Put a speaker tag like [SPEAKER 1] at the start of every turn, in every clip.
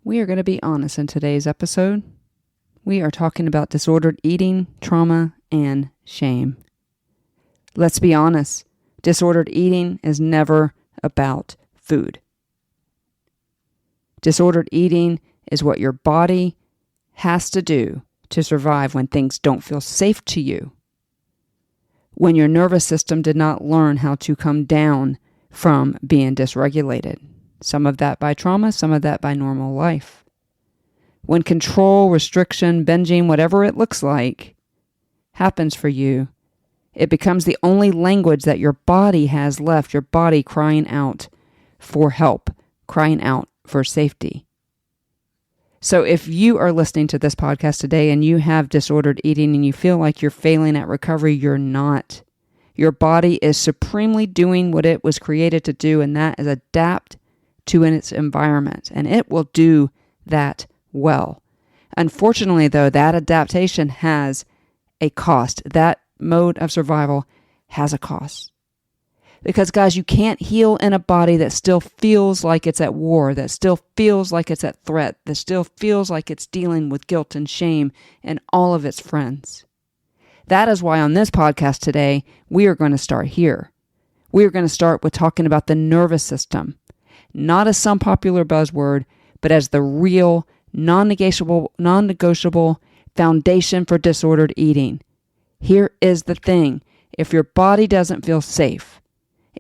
[SPEAKER 1] We are going to be honest in today's episode. We are talking about disordered eating, trauma, and shame. Let's be honest. Disordered eating is never about food. Disordered eating is what your body has to do to survive when things don't feel safe to you. When your nervous system did not learn how to come down from being dysregulated. Some of that by trauma, some of that by normal life. When control, restriction, binging, whatever it looks like, happens for you, it becomes the only language that your body has left, your body crying out for help, crying out for safety. So if you are listening to this podcast today and you have disordered eating and you feel like you're failing at recovery, you're not. Your body is supremely doing what it was created to do, and that is adapt to its environment, and it will do that well. Unfortunately, though, that adaptation has a cost. That mode of survival has a cost. Because, guys, you can't heal in a body that still feels like it's at war, that still feels like it's at threat, that still feels like it's dealing with guilt and shame and all of its friends. That is why on this podcast today, we are going to start here. We are going to start with talking about the nervous system, not as some popular buzzword, but as the real, non-negotiable foundation for disordered eating. Here is the thing. If your body doesn't feel safe,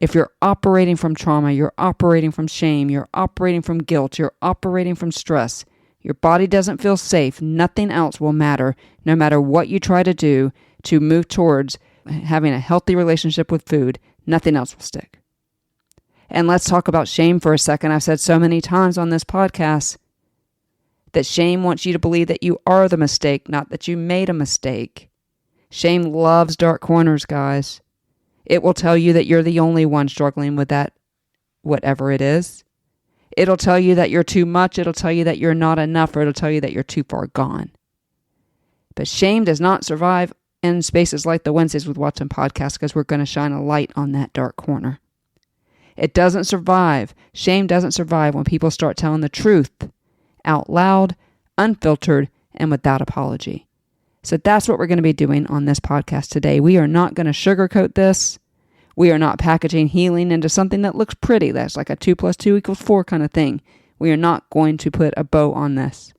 [SPEAKER 1] if you're operating from trauma, you're operating from shame, you're operating from guilt, you're operating from stress, your body doesn't feel safe, nothing else will matter, no matter what you try to do to move towards having a healthy relationship with food, nothing else will stick. And let's talk about shame for a second. I've said so many times on this podcast that shame wants you to believe that you are the mistake, not that you made a mistake. Shame loves dark corners, guys. It will tell you that you're the only one struggling with that, whatever it is. It'll tell you that you're too much. It'll tell you that you're not enough, or it'll tell you that you're too far gone. But shame does not survive in spaces like the Wednesdays with Watson podcast, because we're going to shine a light on that dark corner. It doesn't survive. Shame doesn't survive when people start telling the truth out loud, unfiltered, and without apology. So that's what we're going to be doing on this podcast today. We are not going to sugarcoat this. We are not packaging healing into something that looks pretty. That's like a 2 + 2 = 4 kind of thing. We are not going to put a bow on this.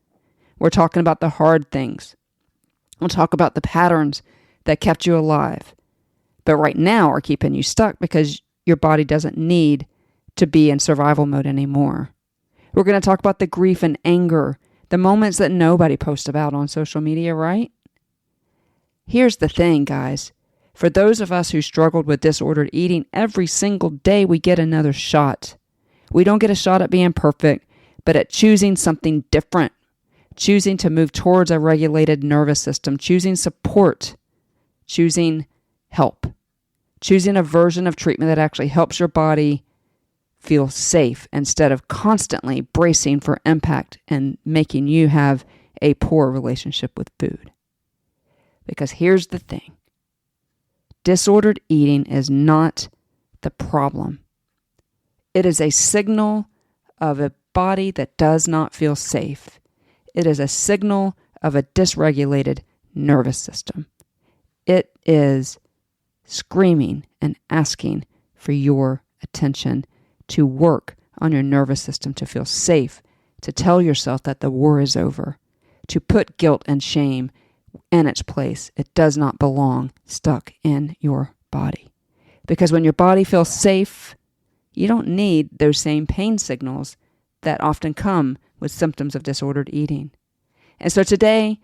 [SPEAKER 1] We're talking about the hard things. We'll talk about the patterns that kept you alive, but right now are keeping you stuck because your body doesn't need to be in survival mode anymore. We're going to talk about the grief and anger, the moments that nobody posts about on social media, right? Here's the thing, guys. For those of us who struggled with disordered eating, every single day we get another shot. We don't get a shot at being perfect, but at choosing something different, choosing to move towards a regulated nervous system, choosing support, choosing help, choosing a version of treatment that actually helps your body feel safe instead of constantly bracing for impact and making you have a poor relationship with food. Because here's the thing. Disordered eating is not the problem. It is a signal of a body that does not feel safe. It is a signal of a dysregulated nervous system. It is screaming and asking for your attention to work on your nervous system to feel safe, to tell yourself that the war is over, to put guilt and shame in its place. It does not belong stuck in your body. Because when your body feels safe, you don't need those same pain signals that often come with symptoms of disordered eating. And so today,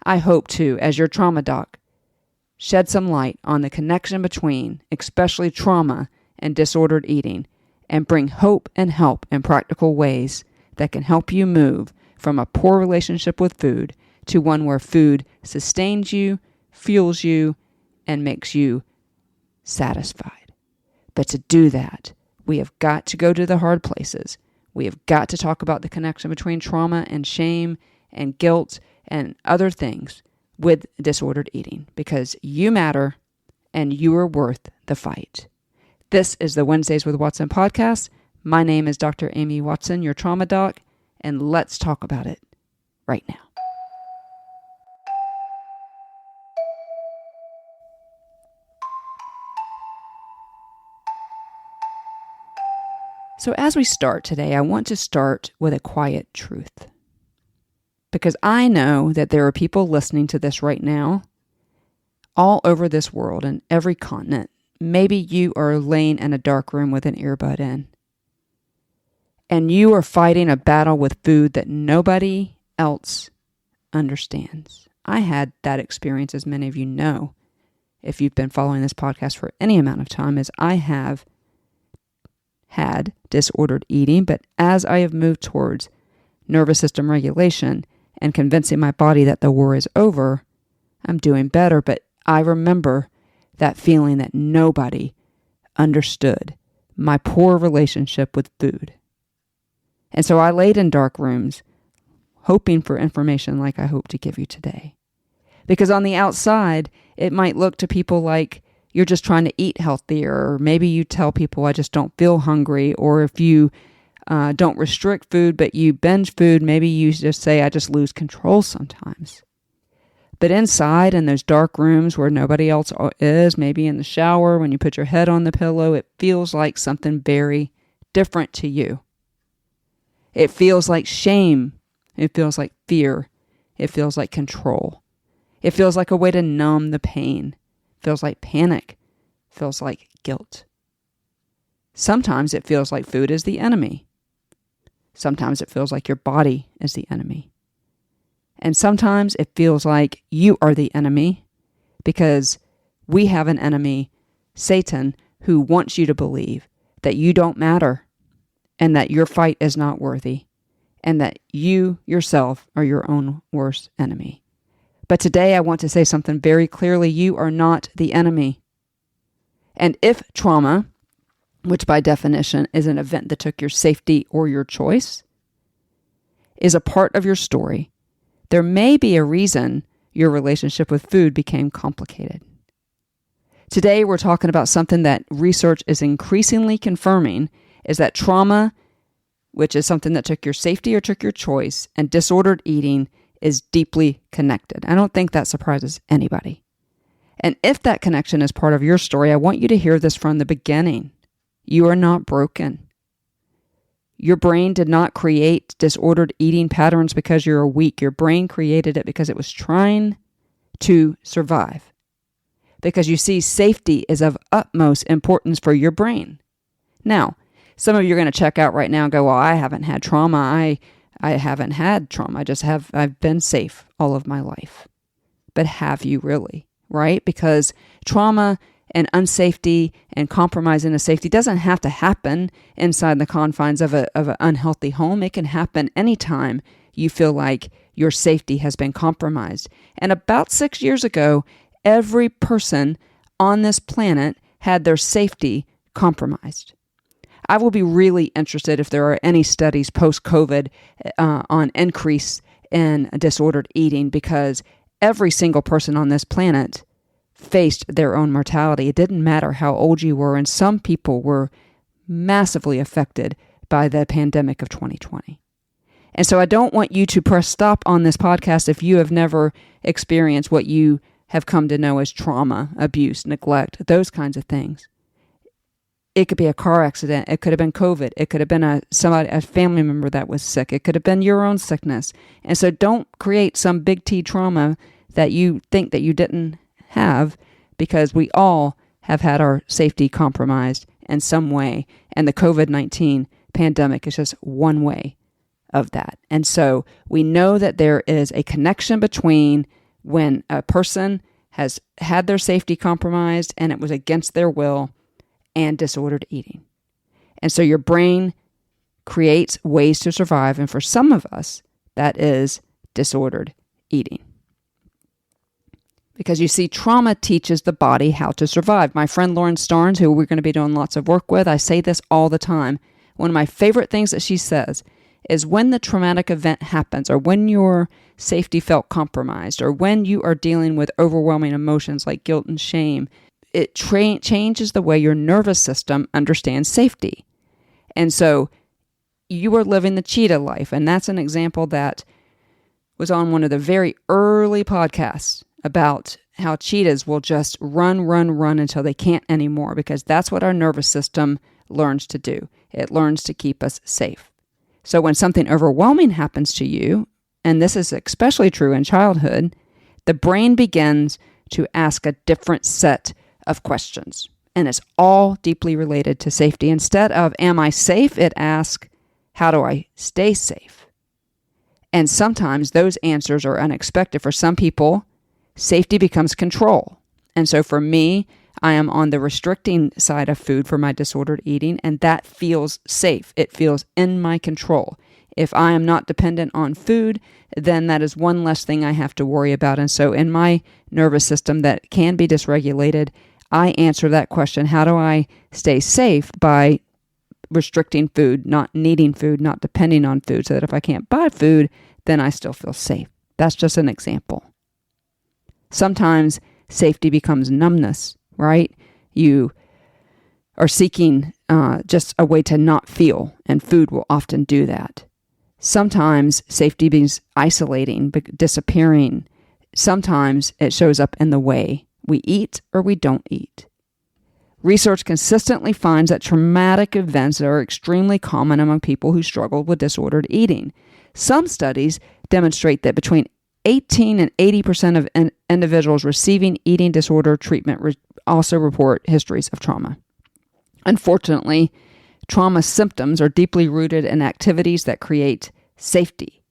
[SPEAKER 1] I hope to, as your trauma doc, shed some light on the connection between especially trauma and disordered eating, and bring hope and help in practical ways that can help you move from a poor relationship with food to one where food sustains you, fuels you, and makes you satisfied. But to do that, we have got to go to the hard places. We have got to talk about the connection between trauma and shame and guilt and other things with disordered eating, because you matter and you are worth the fight. This is the Wednesdays with Watson podcast. My name is Dr. Amy Watson, your trauma doc, And let's talk about it right now. So as we start today, I want to start with a quiet truth. Because I know that there are people listening to this right now, all over this world and every continent. Maybe you are laying in a dark room with an earbud in. And you are fighting a battle with food that nobody else understands. I had that experience, as many of you know, if you've been following this podcast for any amount of time, as I have had disordered eating. But as I have moved towards nervous system regulation and convincing my body that the war is over, I'm doing better. But I remember that feeling that nobody understood my poor relationship with food. And so I laid in dark rooms, hoping for information like I hope to give you today. Because on the outside, it might look to people like you're just trying to eat healthier, or maybe you tell people, I just don't feel hungry, or if you don't restrict food, but you binge food, maybe you just say, I just lose control sometimes. But inside, in those dark rooms where nobody else is, maybe in the shower, when you put your head on the pillow, it feels like something very different to you. It feels like shame. It feels like fear. It feels like control. It feels like a way to numb the pain. It feels like panic. It feels like guilt. Sometimes it feels like food is the enemy. Sometimes it feels like your body is the enemy. And sometimes it feels like you are the enemy because we have an enemy, Satan, who wants you to believe that you don't matter and that your fight is not worthy and that you yourself are your own worst enemy. But today I want to say something very clearly. You are not the enemy. And if trauma, which by definition is an event that took your safety or your choice, is a part of your story, there may be a reason your relationship with food became complicated. Today, we're talking about something that research is increasingly confirming, is that trauma, which is something that took your safety or took your choice, and disordered eating is deeply connected. I don't think that surprises anybody. And if that connection is part of your story, I want you to hear this from the beginning. You are not broken. Your brain did not create disordered eating patterns because you're weak. Your brain created it because it was trying to survive. Because you see, safety is of utmost importance for your brain. Now, some of you are going to check out right now and go, well, I haven't had trauma. I haven't had trauma. I've been safe all of my life. But have you really? Right? Because trauma and unsafety and compromising of safety doesn't have to happen inside the confines of an unhealthy home. It can happen anytime you feel like your safety has been compromised. And about 6 years ago, every person on this planet had their safety compromised. I will be really interested if there are any studies post-COVID on increase in disordered eating, because every single person on this planet faced their own mortality. It didn't matter how old you were, and some people were massively affected by the pandemic of 2020. And so I don't want you to press stop on this podcast if you have never experienced what you have come to know as trauma, abuse, neglect, those kinds of things. It could be a car accident. It could have been COVID. It could have been a family member that was sick. It could have been your own sickness. And so don't create some big T trauma that you think that you didn't have, because we all have had our safety compromised in some way. And the COVID-19 pandemic is just one way of that. And so we know that there is a connection between when a person has had their safety compromised and it was against their will, and disordered eating. And so your brain creates ways to survive. And for some of us, that is disordered eating. Because you see, trauma teaches the body how to survive. My friend Lauren Starnes, who we're going to be doing lots of work with, I say this all the time. One of my favorite things that she says is when the traumatic event happens, or when your safety felt compromised, or when you are dealing with overwhelming emotions like guilt and shame, it changes the way your nervous system understands safety. And so you are living the cheetah life. And that's an example that was on one of the very early podcasts about how cheetahs will just run until they can't anymore, because that's what our nervous system learns to do. It learns to keep us safe. So when something overwhelming happens to you, and this is especially true in childhood, the brain begins to ask a different set of questions. And it's all deeply related to safety. Instead of, am I safe? It asks, how do I stay safe? And sometimes those answers are unexpected. For some people, safety becomes control. And so for me, I am on the restricting side of food for my disordered eating, and that feels safe. It feels in my control. If I am not dependent on food, then that is one less thing I have to worry about. And so in my nervous system that can be dysregulated, I answer that question, how do I stay safe? By restricting food, not needing food, not depending on food, so that if I can't buy food, then I still feel safe. That's just an example. Sometimes safety becomes numbness, right? You are seeking just a way to not feel, and food will often do that. Sometimes safety means isolating, disappearing. Sometimes it shows up in the way we eat or we don't eat. Research consistently finds that traumatic events are extremely common among people who struggle with disordered eating. Some studies demonstrate that between 18 and 80% of individuals receiving eating disorder treatment also report histories of trauma. Unfortunately, trauma symptoms are deeply rooted in activities that create safety,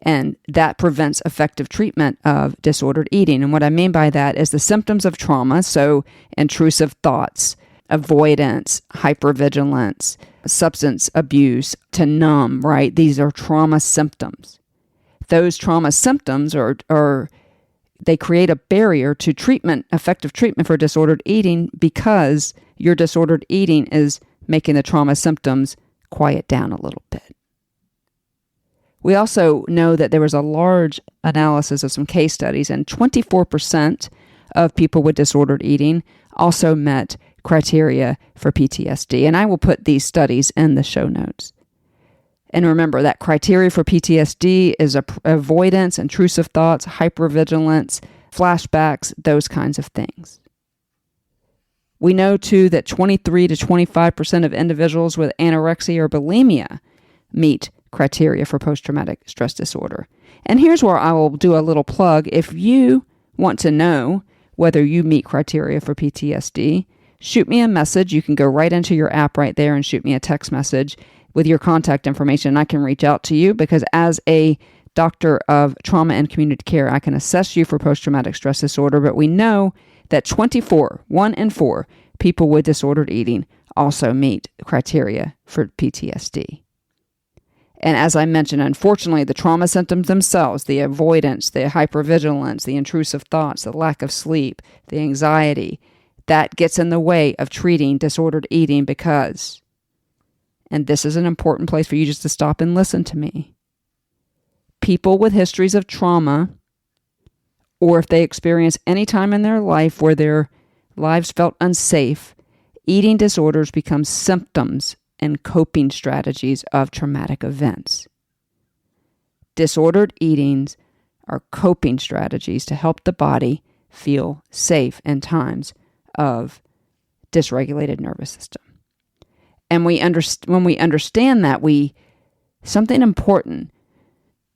[SPEAKER 1] and that prevents effective treatment of disordered eating. And what I mean by that is the symptoms of trauma, so intrusive thoughts, avoidance, hypervigilance, substance abuse, to numb, right? These are trauma symptoms. Those trauma symptoms they create a barrier to treatment, effective treatment for disordered eating, because your disordered eating is making the trauma symptoms quiet down a little bit. We also know that there was a large analysis of some case studies, and 24% of people with disordered eating also met criteria for PTSD. And I will put these studies in the show notes. And remember that criteria for PTSD is avoidance, intrusive thoughts, hypervigilance, flashbacks, those kinds of things. We know, too, that 23 to 25% of individuals with anorexia or bulimia meet criteria for post-traumatic stress disorder. And here's where I will do a little plug. If you want to know whether you meet criteria for PTSD, shoot me a message. You can go right into your app right there and shoot me a text message with your contact information. I can reach out to you, because as a doctor of trauma and community care, I can assess you for post-traumatic stress disorder. But we know that 1 in 4 people with disordered eating also meet criteria for PTSD. And as I mentioned, unfortunately, the trauma symptoms themselves, the avoidance, the hypervigilance, the intrusive thoughts, the lack of sleep, the anxiety, that gets in the way of treating disordered eating, because, and this is an important place for you just to stop and listen to me, people with histories of trauma, or if they experience any time in their life where their lives felt unsafe, eating disorders become symptoms and coping strategies of traumatic events. Disordered eatings are coping strategies to help the body feel safe in times of dysregulated nervous system. And when we understand that, something important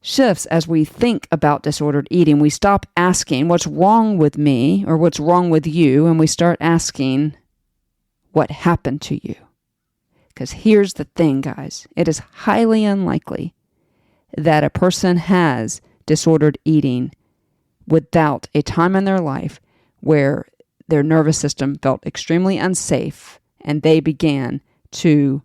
[SPEAKER 1] shifts as we think about disordered eating. We stop asking, what's wrong with me or what's wrong with you? And we start asking, what happened to you? Because here's the thing, guys. It is highly unlikely that a person has disordered eating without a time in their life where their nervous system felt extremely unsafe and they began to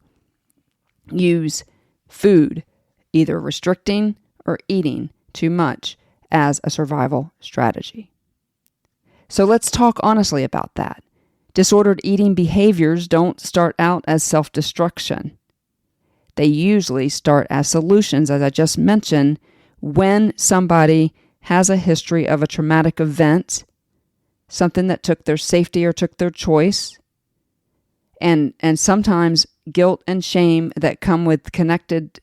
[SPEAKER 1] use food, either restricting or eating too much, as a survival strategy. So let's talk honestly about that. Disordered eating behaviors don't start out as self-destruction. They usually start as solutions, as I just mentioned, when somebody has a history of a traumatic event, something that took their safety or took their choice, and sometimes guilt and shame that come with connected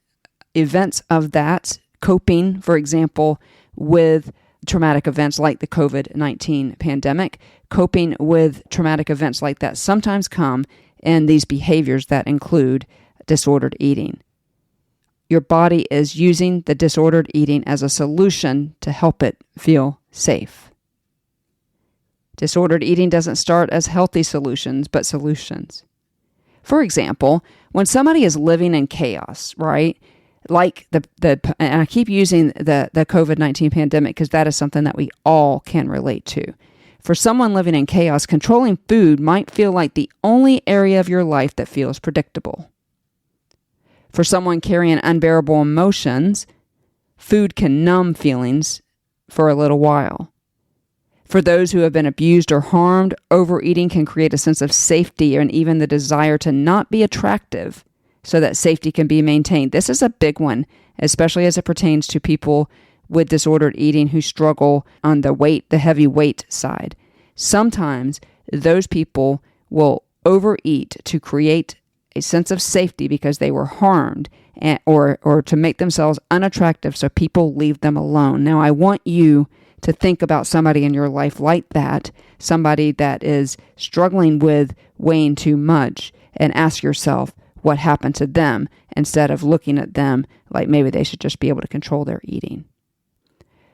[SPEAKER 1] events of that, coping, for example, with traumatic events like the COVID-19 pandemic, coping with traumatic events like that sometimes come in these behaviors that include disordered eating. Your body is using the disordered eating as a solution to help it feel safe. Disordered eating doesn't start as healthy solutions, but solutions. For example, when somebody is living in chaos, right? Like and I keep using the COVID-19 pandemic because that is something that we all can relate to. For someone living in chaos, controlling food might feel like the only area of your life that feels predictable. For someone carrying unbearable emotions, food can numb feelings for a little while. For those who have been abused or harmed, overeating can create a sense of safety and even the desire to not be attractive so that safety can be maintained. This is a big one, especially as it pertains to people with disordered eating who struggle on the heavy weight side. Sometimes those people will overeat to create a sense of safety because they were harmed or to make themselves unattractive so people leave them alone. Now, I want you to think about somebody in your life like that, somebody that is struggling with weighing too much, and ask yourself what happened to them instead of looking at them like maybe they should just be able to control their eating.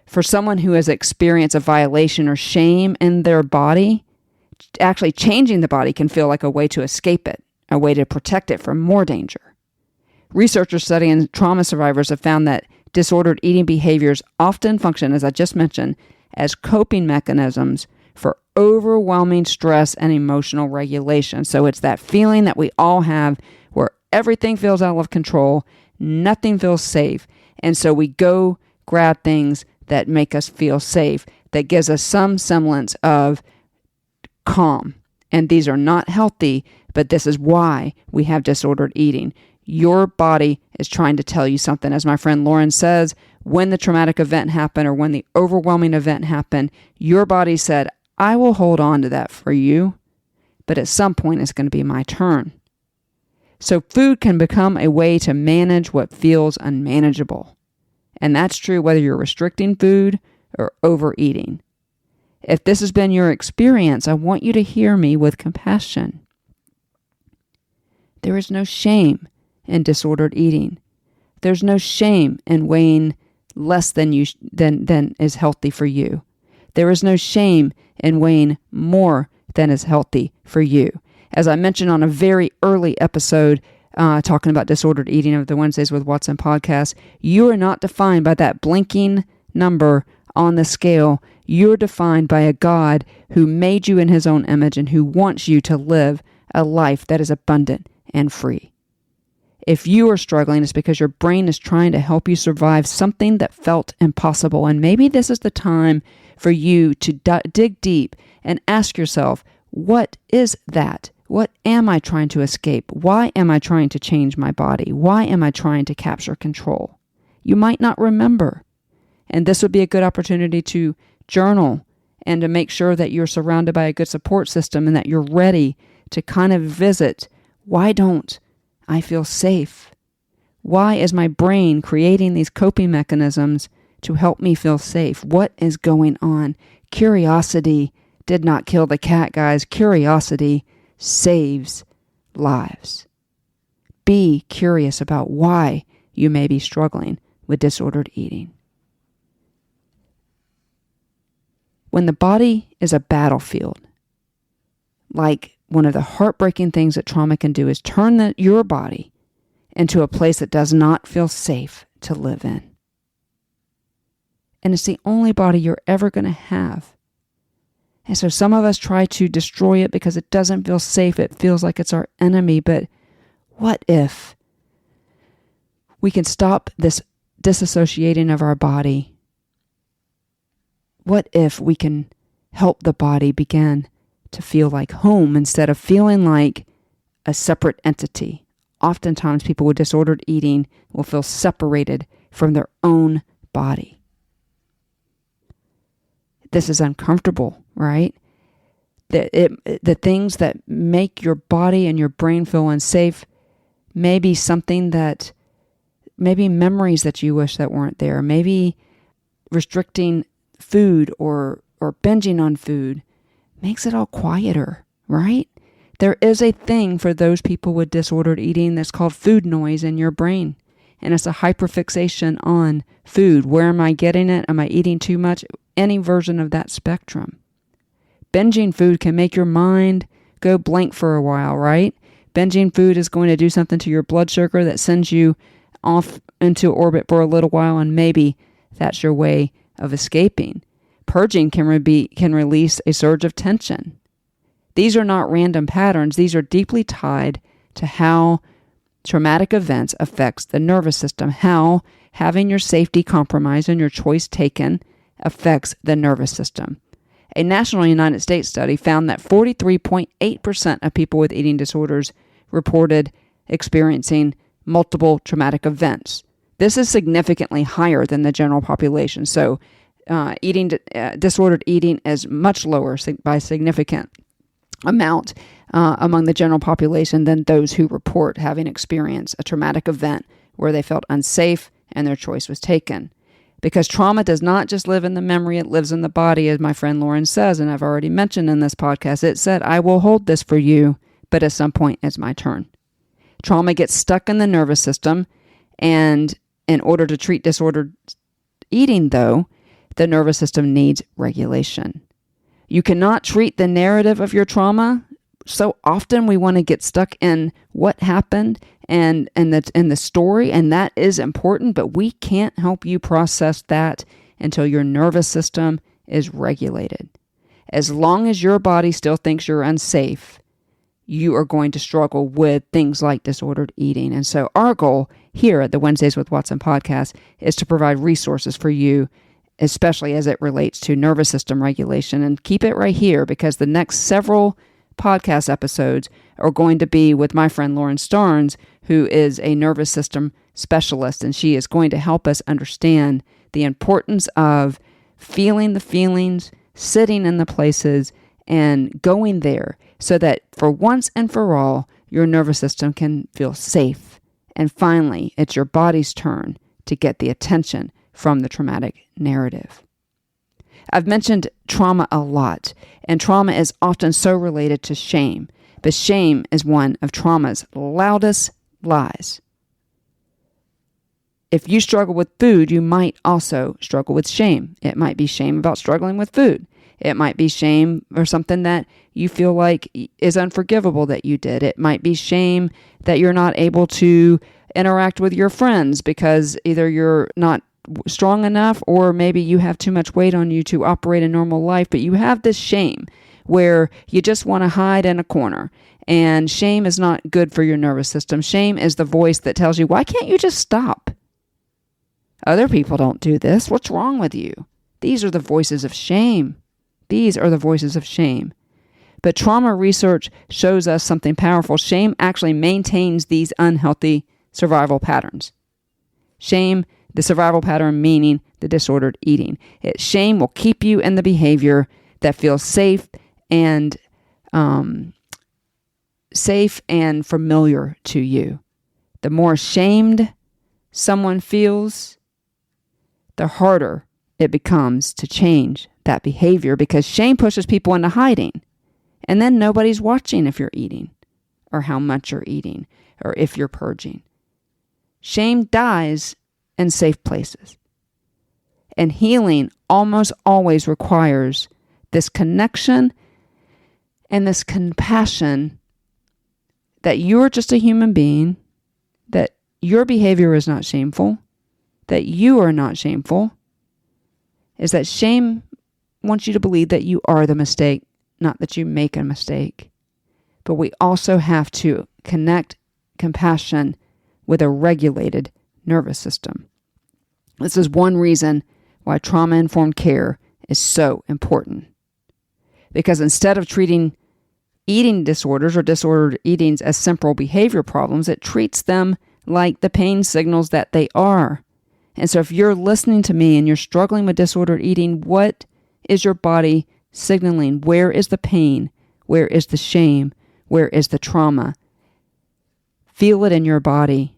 [SPEAKER 1] For someone who has experienced a violation or shame in their body, actually changing the body can feel like a way to escape it, a way to protect it from more danger. Researchers studying trauma survivors have found that disordered eating behaviors often function, as I just mentioned, as coping mechanisms for overwhelming stress and emotional regulation. So it's that feeling that we all have where everything feels out of control, nothing feels safe, and so we go grab things that make us feel safe, that gives us some semblance of calm. And these are not healthy, but this is why we have disordered eating. Your body is trying to tell you something. As my friend Lauren says, when the traumatic event happened or when the overwhelming event happened, your body said, I will hold on to that for you, but at some point it's going to be my turn. So food can become a way to manage what feels unmanageable. And that's true whether you're restricting food or overeating. If this has been your experience, I want you to hear me with compassion. There is no shame in disordered eating. There's no shame in weighing less than is healthy for you. There is no shame in weighing more than is healthy for you. As I mentioned on a very early episode talking about disordered eating of the Wednesdays with Watson podcast, you are not defined by that blinking number on the scale. You're defined by a God who made you in his own image and who wants you to live a life that is abundant and free. If you are struggling, it's because your brain is trying to help you survive something that felt impossible. And maybe this is the time for you to dig deep and ask yourself, what is that? What am I trying to escape? Why am I trying to change my body? Why am I trying to capture control? You might not remember. And this would be a good opportunity to journal and to make sure that you're surrounded by a good support system and that you're ready to kind of visit, why don't I feel safe? Why is my brain creating these coping mechanisms to help me feel safe? What is going on? Curiosity did not kill the cat, guys. Curiosity saves lives. Be curious about why you may be struggling with disordered eating. When the body is a battlefield, like one of the heartbreaking things that trauma can do is turn your body into a place that does not feel safe to live in. And it's the only body you're ever going to have. And so some of us try to destroy it because it doesn't feel safe. It feels like it's our enemy. But what if we can stop this disassociating of our body? What if we can help the body begin to feel like home instead of feeling like a separate entity? Oftentimes people with disordered eating will feel separated from their own body. This is uncomfortable, right? The things that make your body and your brain feel unsafe may be something that, maybe memories that you wish that weren't there, maybe restricting food or binging on food makes it all quieter, right? There is a thing for those people with disordered eating that's called food noise in your brain. And it's a hyperfixation on food. Where am I getting it? Am I eating too much? Any version of that spectrum. Binging food can make your mind go blank for a while, right? Binging food is going to do something to your blood sugar that sends you off into orbit for a little while, and maybe that's your way of escaping. Purging can release a surge of tension. These are not random patterns. These are deeply tied to how traumatic events affects the nervous system, how having your safety compromised and your choice taken affects the nervous system. A national United States study found that 43.8% of people with eating disorders reported experiencing multiple traumatic events. This is significantly higher than the general population. So disordered eating is much lower by significant amount among the general population than those who report having experienced a traumatic event where they felt unsafe and their choice was taken. Because trauma does not just live in the memory, it lives in the body, as my friend Lauren says, and I've already mentioned in this podcast. It said, I will hold this for you, but at some point it's my turn. Trauma gets stuck in the nervous system, and in order to treat disordered eating, though, the nervous system needs regulation. You cannot treat the narrative of your trauma. So often we want to get stuck in what happened and the story, and that is important, but we can't help you process that until your nervous system is regulated. As long as your body still thinks you're unsafe, you are going to struggle with things like disordered eating. And so our goal here at the Wednesdays with Watson podcast is to provide resources for you, especially as it relates to nervous system regulation. And keep it right here, because the next several podcast episodes are going to be with my friend Lauren Starnes, who is a nervous system specialist, and she is going to help us understand the importance of feeling the feelings, sitting in the places, and going there so that for once and for all, your nervous system can feel safe. And finally, it's your body's turn to get the attention from the traumatic narrative. I've mentioned trauma a lot, and trauma is often so related to shame, but shame is one of trauma's loudest lies. If you struggle with food, you might also struggle with shame. It might be shame about struggling with food. It might be shame or something that you feel like is unforgivable that you did. It might be shame that you're not able to interact with your friends because either you're not strong enough or maybe you have too much weight on you to operate a normal life, but you have this shame where you just want to hide in a corner. And shame is not good for your nervous system. Shame is the voice that tells you, why can't you just stop? Other people don't do this. What's wrong with you? These are the voices of shame. These are the voices of shame. But trauma research shows us something powerful. Shame actually maintains these unhealthy survival patterns. Shame, the survival pattern, meaning the disordered eating. Shame will keep you in the behavior that feels safe and familiar to you. The more shamed someone feels, the harder it becomes to change that behavior, because shame pushes people into hiding. And then nobody's watching if you're eating or how much you're eating or if you're purging. Shame dies in safe places. And healing almost always requires this connection and this compassion that you're just a human being, that your behavior is not shameful, that you are not shameful, is that shame wants you to believe that you are the mistake, not that you make a mistake. But we also have to connect compassion with a regulated nervous system. This is one reason why trauma-informed care is so important. Because instead of treating eating disorders or disordered eatings as simple behavior problems, it treats them like the pain signals that they are. And so if you're listening to me and you're struggling with disordered eating, what is your body signaling? Where is the pain? Where is the shame? Where is the trauma? Feel it in your body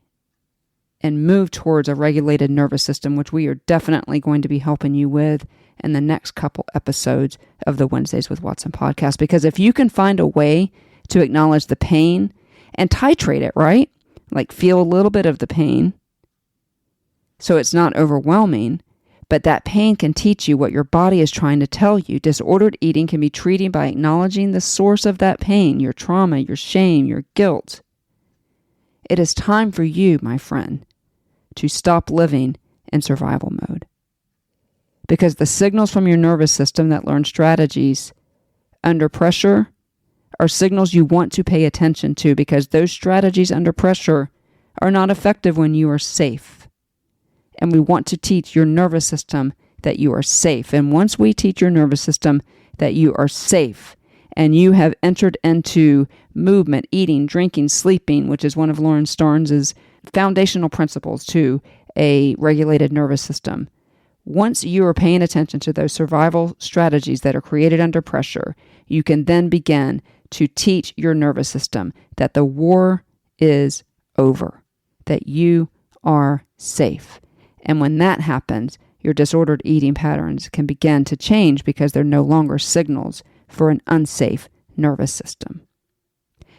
[SPEAKER 1] and move towards a regulated nervous system, which we are definitely going to be helping you with in the next couple episodes of the Wednesdays with Watson podcast. Because if you can find a way to acknowledge the pain and titrate it, right? Like feel a little bit of the pain so it's not overwhelming, but that pain can teach you what your body is trying to tell you. Disordered eating can be treated by acknowledging the source of that pain, your trauma, your shame, your guilt. It is time for you, my friend, to stop living in survival mode. Because the signals from your nervous system that learn strategies under pressure are signals you want to pay attention to, because those strategies under pressure are not effective when you are safe. And we want to teach your nervous system that you are safe. And once we teach your nervous system that you are safe, and you have entered into movement, eating, drinking, sleeping, which is one of Lauren Starnes' foundational principles to a regulated nervous system. Once you are paying attention to those survival strategies that are created under pressure, you can then begin to teach your nervous system that the war is over, that you are safe. And when that happens, your disordered eating patterns can begin to change because they're no longer signals for an unsafe nervous system.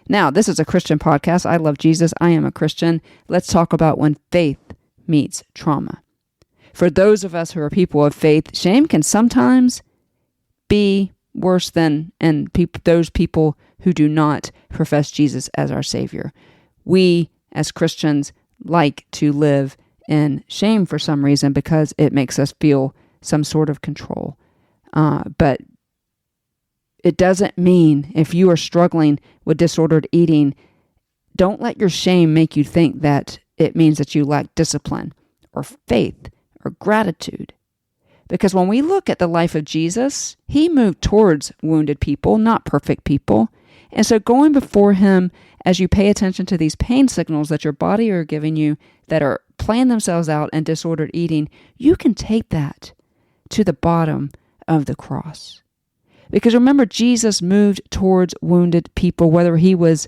[SPEAKER 1] Now, this is a Christian podcast. I love Jesus. I am a Christian. Let's talk about when faith meets trauma. For those of us who are people of faith, shame can sometimes be worse than those people who do not profess Jesus as our Savior. We, as Christians, like to live in shame for some reason because it makes us feel some sort of control. But it doesn't mean if you are struggling with disordered eating, don't let your shame make you think that it means that you lack discipline or faith or gratitude. Because when we look at the life of Jesus, he moved towards wounded people, not perfect people. And so going before him as you pay attention to these pain signals that your body are giving you that are playing themselves out in disordered eating, you can take that to the bottom of the cross. Because remember, Jesus moved towards wounded people, whether he was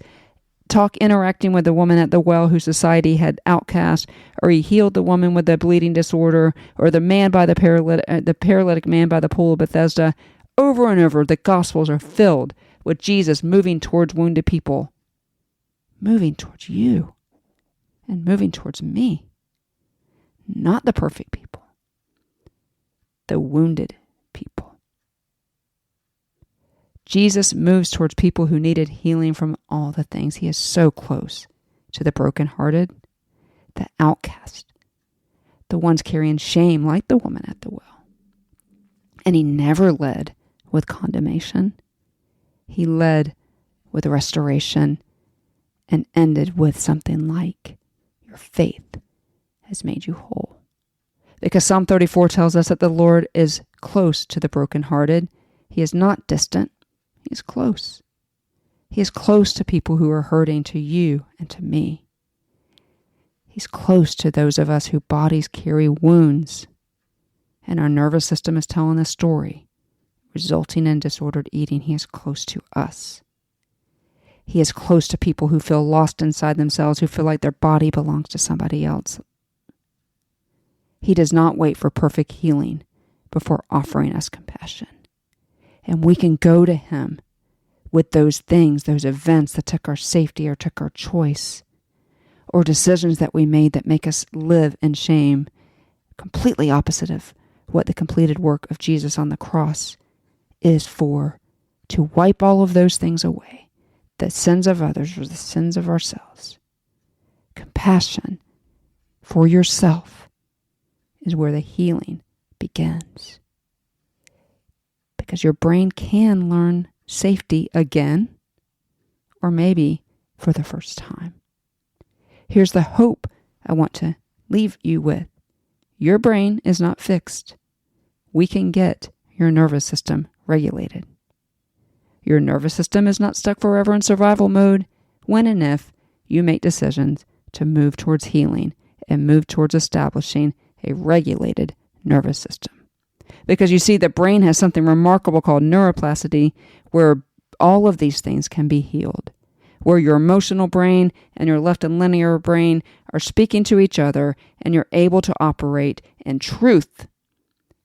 [SPEAKER 1] interacting with the woman at the well who society had outcast, or he healed the woman with the bleeding disorder, or the man by the paralytic man by the pool of Bethesda. Over and over, the Gospels are filled with Jesus moving towards wounded people, moving towards you, and moving towards me. Not the perfect people, the wounded people. Jesus moves towards people who needed healing from all the things. He is so close to the brokenhearted, the outcast, the ones carrying shame like the woman at the well. And he never led with condemnation. He led with restoration and ended with something like, your faith has made you whole. Because Psalm 34 tells us that the Lord is close to the brokenhearted. He is not distant. He is close. He is close to people who are hurting, to you and to me. He's close to those of us whose bodies carry wounds, and our nervous system is telling a story, resulting in disordered eating. He is close to us. He is close to people who feel lost inside themselves, who feel like their body belongs to somebody else. He does not wait for perfect healing before offering us compassion. And we can go to him with those things, those events that took our safety or took our choice, or decisions that we made that make us live in shame, completely opposite of what the completed work of Jesus on the cross is for, to wipe all of those things away, the sins of others or the sins of ourselves. Compassion for yourself is where the healing begins. Because your brain can learn safety again, or maybe for the first time. Here's the hope I want to leave you with. Your brain is not fixed. We can get your nervous system regulated. Your nervous system is not stuck forever in survival mode when and if you make decisions to move towards healing and move towards establishing a regulated nervous system. Because you see, the brain has something remarkable called neuroplasticity, where all of these things can be healed. Where your emotional brain and your left and linear brain are speaking to each other, and you're able to operate in truth,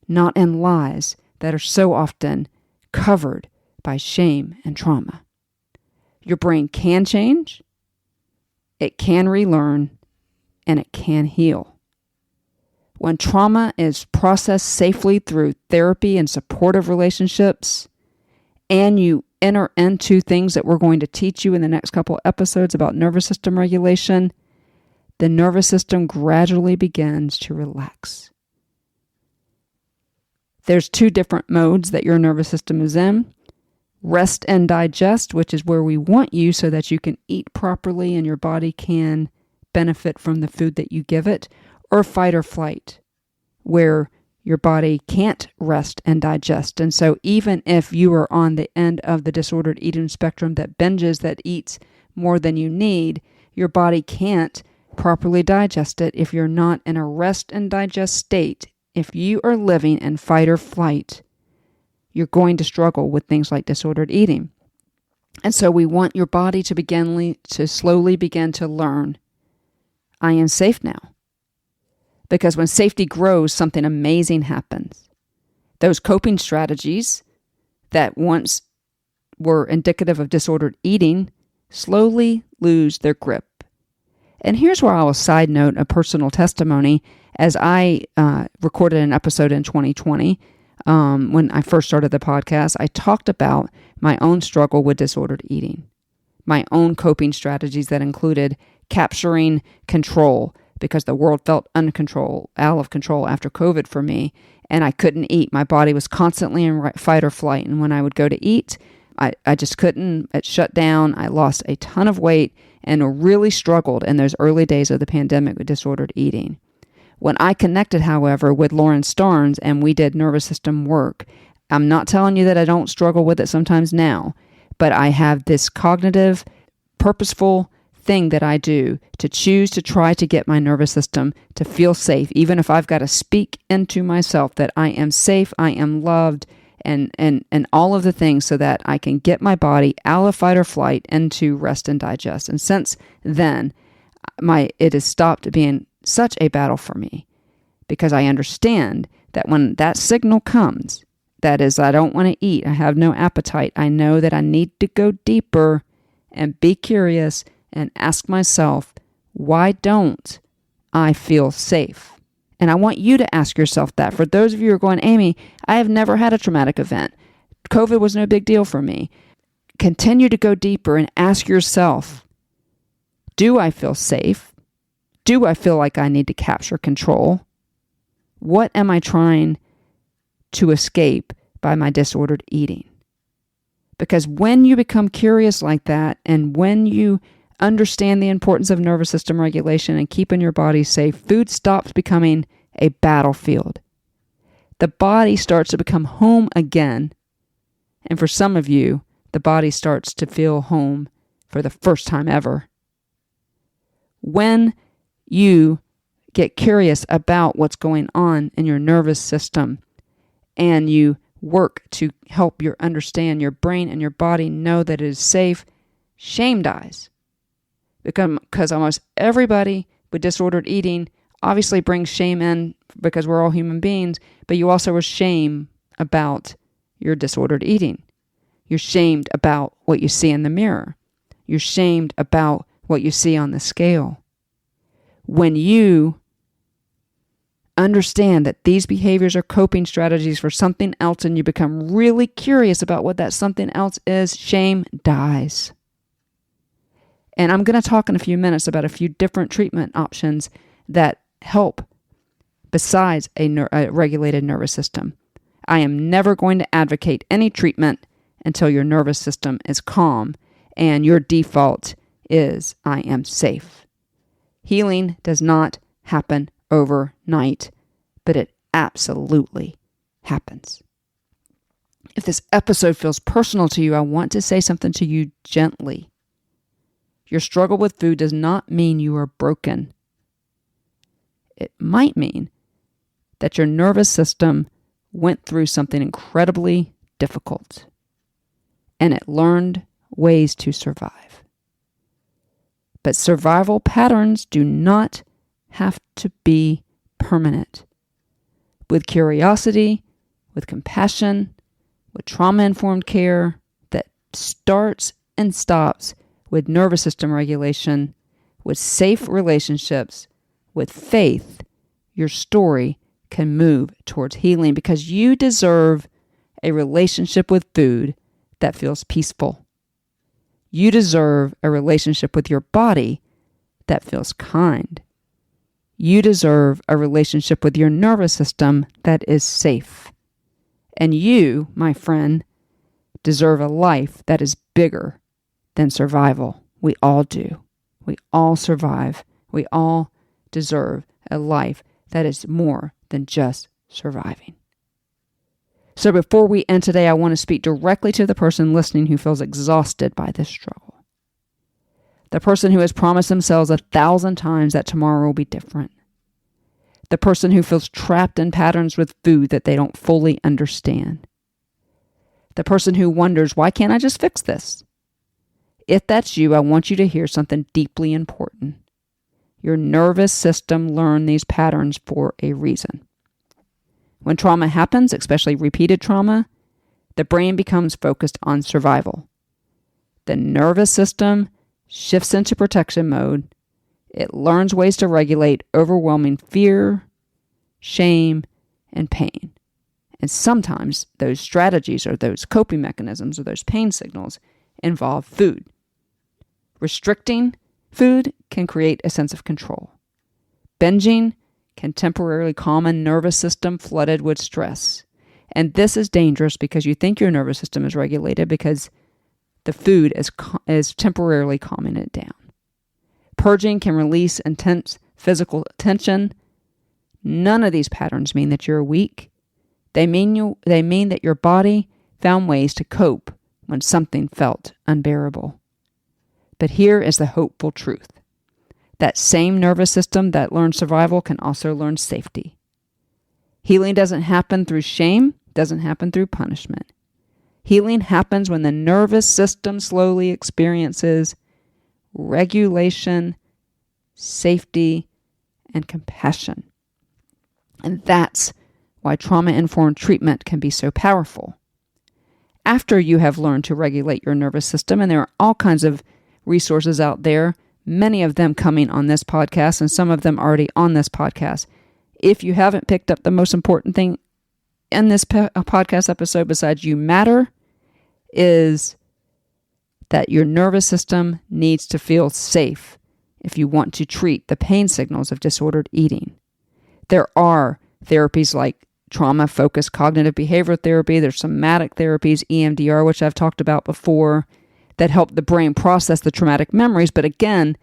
[SPEAKER 1] not in lies that are so often covered by shame and trauma. Your brain can change, it can relearn, and it can heal. When trauma is processed safely through therapy and supportive relationships, and you enter into things that we're going to teach you in the next couple episodes about nervous system regulation, the nervous system gradually begins to relax. There's 2 different modes that your nervous system is in. Rest and digest, which is where we want you so that you can eat properly and your body can benefit from the food that you give it, or fight or flight, where your body can't rest and digest. And so even if you are on the end of the disordered eating spectrum that binges, that eats more than you need, your body can't properly digest it if you're not in a rest and digest state. If you are living in fight or flight, you're going to struggle with things like disordered eating. And so we want your body to slowly begin to learn, I am safe now. Because when safety grows, something amazing happens. Those coping strategies that once were indicative of disordered eating slowly lose their grip. And here's where I will side note a personal testimony. As I recorded an episode in 2020, when I first started the podcast, I talked about my own struggle with disordered eating, my own coping strategies that included capturing control, because the world felt out of control after COVID for me, and I couldn't eat. My body was constantly in fight or flight, and when I would go to eat, I just couldn't. It shut down. I lost a ton of weight and really struggled in those early days of the pandemic with disordered eating. When I connected, however, with Lauren Starnes and we did nervous system work, I'm not telling you that I don't struggle with it sometimes now, but I have this cognitive, purposeful thing that I do to choose to try to get my nervous system to feel safe, even if I've got to speak into myself that I am safe, I am loved, and all of the things so that I can get my body out of fight or flight into rest and digest. And since then, it has stopped being such a battle for me, because I understand that when that signal comes, that is, I don't want to eat, I have no appetite, I know that I need to go deeper and be curious and ask myself, why don't I feel safe? And I want you to ask yourself that. For those of you who are going, Amy, I have never had a traumatic event. COVID was no big deal for me. Continue to go deeper and ask yourself, do I feel safe? Do I feel like I need to capture control? What am I trying to escape by my disordered eating? Because when you become curious like that, and when you understand the importance of nervous system regulation and keeping your body safe, food stops becoming a battlefield. The body starts to become home again. And for some of you, the body starts to feel home for the first time ever. When you get curious about what's going on in your nervous system and you work to help understand your brain and your body know that it is safe, shame dies. Because almost everybody with disordered eating obviously brings shame in because we're all human beings, but you also are shame about your disordered eating. You're shamed about what you see in the mirror. You're shamed about what you see on the scale. When you understand that these behaviors are coping strategies for something else and you become really curious about what that something else is, shame dies. And I'm going to talk in a few minutes about a few different treatment options that help besides a regulated nervous system. I am never going to advocate any treatment until your nervous system is calm and your default is, I am safe. Healing does not happen overnight, but it absolutely happens. If this episode feels personal to you, I want to say something to you gently. Your struggle with food does not mean you are broken. It might mean that your nervous system went through something incredibly difficult. and it learned ways to survive. But survival patterns do not have to be permanent. With curiosity, with compassion, with trauma-informed care that starts and stops with nervous system regulation, with safe relationships, with faith, your story can move towards healing because you deserve a relationship with food that feels peaceful. You deserve a relationship with your body that feels kind. You deserve a relationship with your nervous system that is safe. And you, my friend, deserve a life that is bigger than survival. We all do. We all survive. We all deserve a life that is more than just surviving. So before we end today, I want to speak directly to the person listening who feels exhausted by this struggle. The person who has promised themselves 1,000 times that tomorrow will be different. The person who feels trapped in patterns with food that they don't fully understand. The person who wonders, why can't I just fix this? If that's you, I want you to hear something deeply important. Your nervous system learned these patterns for a reason. When trauma happens, especially repeated trauma, the brain becomes focused on survival. The nervous system shifts into protection mode. It learns ways to regulate overwhelming fear, shame, and pain. And sometimes those strategies or those coping mechanisms or those pain signals involve food. Restricting food can create a sense of control. Binging can temporarily calm a nervous system flooded with stress. And this is dangerous because you think your nervous system is regulated because the food is temporarily calming it down. Purging can release intense physical tension. None of these patterns mean that you're weak. They mean that your body found ways to cope when something felt unbearable. But here is the hopeful truth. That same nervous system that learned survival can also learn safety. Healing doesn't happen through shame, doesn't happen through punishment. Healing happens when the nervous system slowly experiences regulation, safety, and compassion. And that's why trauma-informed treatment can be so powerful. After you have learned to regulate your nervous system, and there are all kinds of resources out there, many of them coming on this podcast and some of them already on this podcast. If you haven't picked up the most important thing in this podcast episode besides you matter, is that your nervous system needs to feel safe if you want to treat the pain signals of disordered eating. There are therapies like trauma-focused cognitive behavioral therapy. There's somatic therapies, EMDR, which I've talked about before, that help the brain process the traumatic memories. But again,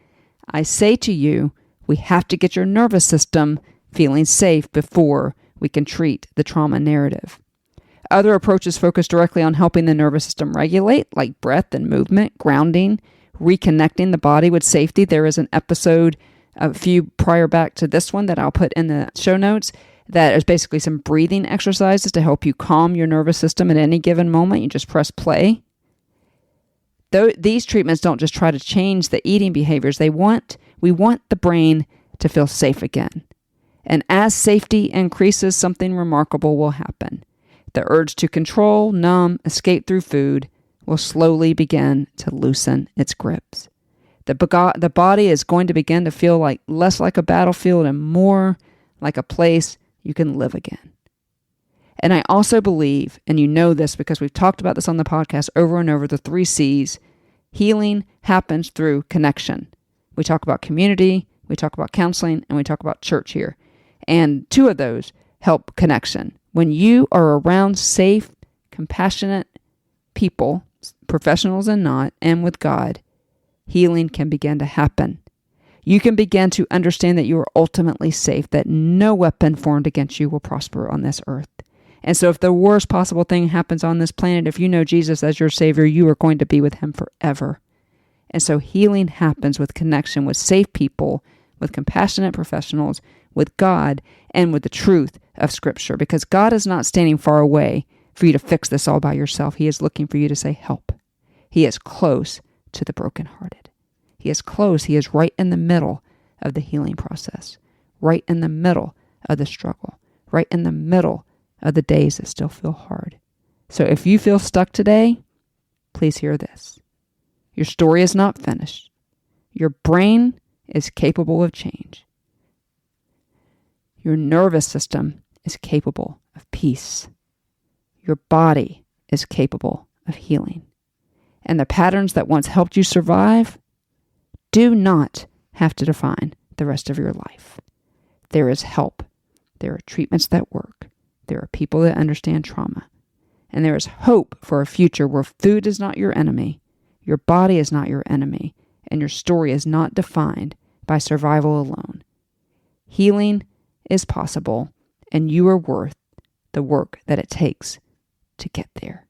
[SPEAKER 1] I say to you, we have to get your nervous system feeling safe before we can treat the trauma narrative. Other approaches focus directly on helping the nervous system regulate, like breath and movement, grounding, reconnecting the body with safety. There is an episode a few prior back to this one that I'll put in the show notes that is basically some breathing exercises to help you calm your nervous system at any given moment. You just press play. These treatments don't just try to change the eating behaviors. We want the brain to feel safe again. And as safety increases, something remarkable will happen. The urge to control, numb, escape through food will slowly begin to loosen its grips. The body is going to begin to feel less like a battlefield and more like a place you can live again. And I also believe, and you know this because we've talked about this on the podcast over and over, the 3 C's. Healing happens through connection. We talk about community, we talk about counseling, and we talk about church here. And 2 of those help connection. When you are around safe, compassionate people, professionals and not, and with God, healing can begin to happen. You can begin to understand that you are ultimately safe, that no weapon formed against you will prosper on this earth. And so if the worst possible thing happens on this planet, if you know Jesus as your Savior, you are going to be with Him forever. And so healing happens with connection with safe people, with compassionate professionals, with God, and with the truth of Scripture. Because God is not standing far away for you to fix this all by yourself. He is looking for you to say, help. He is close to the brokenhearted. He is close. He is right in the middle of the healing process, right in the middle of the struggle, right in the middle of the days that still feel hard. So if you feel stuck today, please hear this. Your story is not finished. Your brain is capable of change. Your nervous system is capable of peace. Your body is capable of healing. And the patterns that once helped you survive do not have to define the rest of your life. There is help. There are treatments that work. There are people that understand trauma. And there is hope for a future where food is not your enemy, your body is not your enemy, and your story is not defined by survival alone. Healing is possible, and you are worth the work that it takes to get there.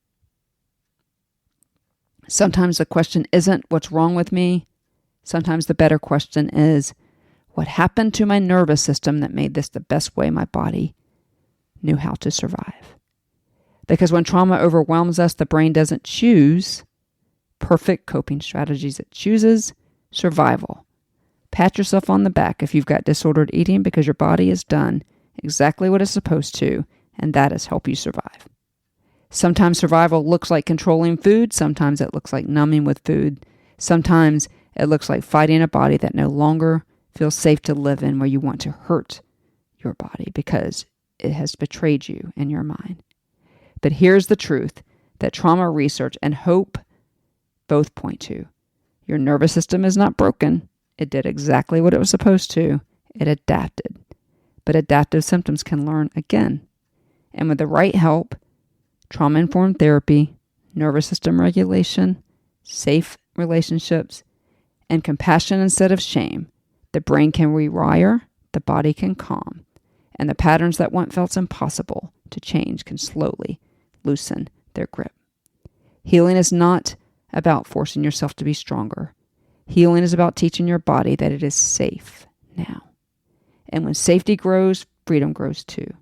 [SPEAKER 1] Sometimes the question isn't what's wrong with me. Sometimes the better question is, what happened to my nervous system that made this the best way my body knew how to survive? Because when trauma overwhelms us, the brain doesn't choose perfect coping strategies. It chooses survival. Pat yourself on the back if you've got disordered eating, because your body has done exactly what it's supposed to, and that is help you survive. Sometimes survival looks like controlling food. Sometimes it looks like numbing with food. Sometimes it looks like fighting a body that no longer feels safe to live in, where you want to hurt your body because it has betrayed you and your mind. But here's the truth that trauma research and hope both point to. Your nervous system is not broken. It did exactly what it was supposed to. It adapted. But adaptive symptoms can learn again. And with the right help, trauma-informed therapy, nervous system regulation, safe relationships, and compassion instead of shame, the brain can rewire, the body can calm, and the patterns that once felt impossible to change can slowly loosen their grip. Healing is not about forcing yourself to be stronger. Healing is about teaching your body that it is safe now. And when safety grows, freedom grows too.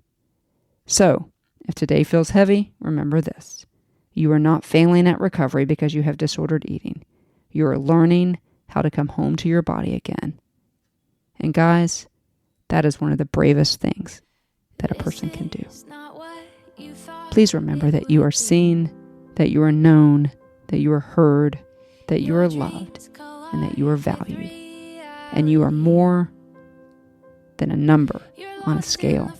[SPEAKER 1] So, if today feels heavy, remember this. You are not failing at recovery because you have disordered eating. You are learning how to come home to your body again. And guys, that is one of the bravest things that a person can do. Please remember that you are seen, that you are known, that you are heard, that you are loved, and that you are valued. And you are more than a number on a scale.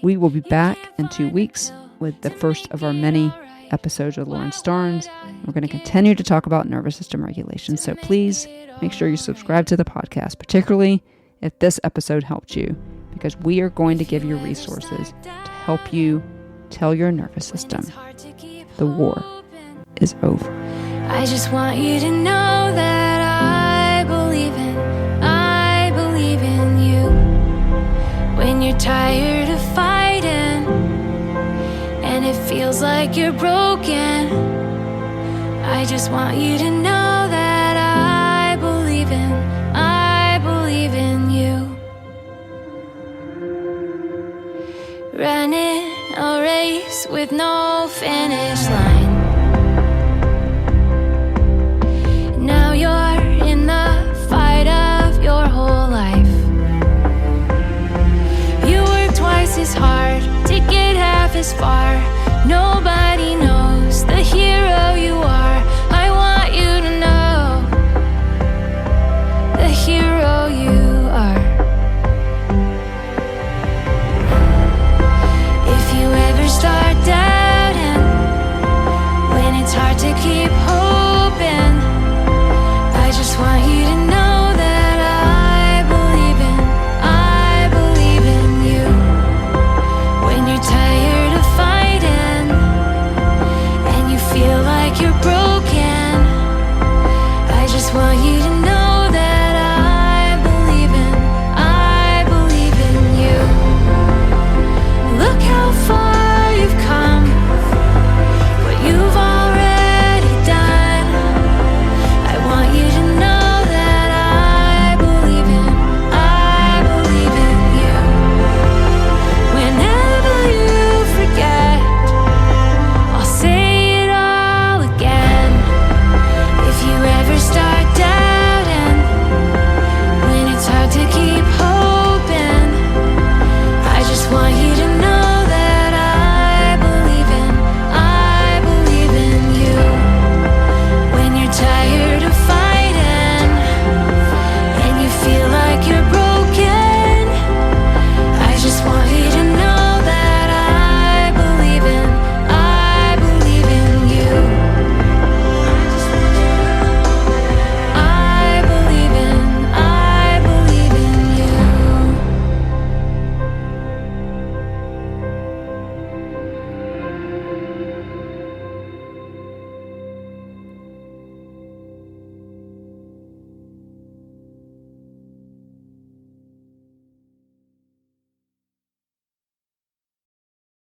[SPEAKER 1] We will be back in 2 weeks with the first of our many episodes with Lauren Starnes. We're going to continue to talk about nervous system regulation. So please make sure you subscribe to the podcast, particularly if this episode helped you, because we are going to give you resources to help you tell your nervous system the war is over.
[SPEAKER 2] I just want you to know that I believe in you. When you're tired of fighting and it feels like you're broken, I just want you to know that I believe in you. Running a race with no finish line. Now you're in the fight of your whole life. You work twice as hard to get half as far. Nobody knows